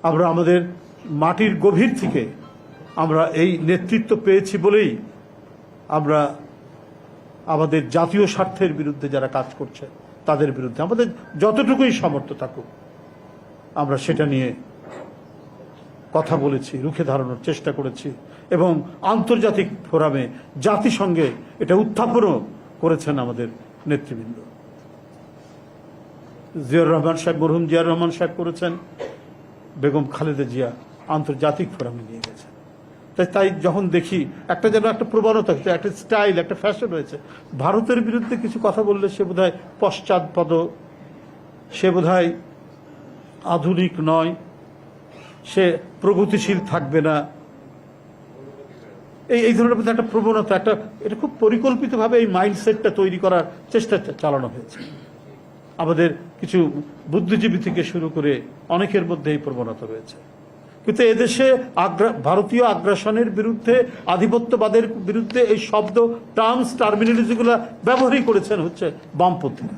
আমরা আমাদের মাটির গভীর থেকে আমরা এই নেতৃত্ব পেয়েছি বলেই আমরা আমাদের জাতীয় স্বার্থের বিরুদ্ধে যারা কাজ করছে তাদের বিরুদ্ধে আমাদের যতটুকুই সামর্থ্য থাকুক আমরা সেটা নিয়ে কথা বলেছি, রুখে দাঁড়ানোর চেষ্টা করেছি এবং আন্তর্জাতিক ফোরামে জাতিসংঘে এটা উত্থাপনও করেছেন আমাদের নেতৃবৃন্দ। জিয়াউর রহমান সাহেব, মরহুম জিয়াউর রহমান সাহেব করেছেন, বেগম খালেদা জিয়া আন্তর্জাতিক ফোরামে নিয়ে গেছেন। তাই যখন দেখি একটা যেন একটা প্রবণতা, একটা স্টাইল, একটা ফ্যাশন হয়েছে, ভারতের বিরুদ্ধে কিছু কথা বললে সে বোধহয় পশ্চাৎপদ, সে বোধহয় আধুনিক নয়, সে প্রগতিশীল থাকবে না, এই ধরনের মধ্যে একটা প্রবণতা, এটা খুব পরিকল্পিতভাবে এই মাইন্ডসেটটা তৈরি করার চেষ্টা চালানো হয়েছে। আমাদের কিছু বুদ্ধিজীবী থেকে শুরু করে অনেকের মধ্যে এই প্রবণতা রয়েছে। কিন্তু এদেশে ভারতীয় আগ্রাসনের বিরুদ্ধে, আধিপত্যবাদের বিরুদ্ধে এই শব্দ, টার্মস, টার্মিনোলজিগুলো ব্যবহারই করেছেন হচ্ছে বামপন্থীরা।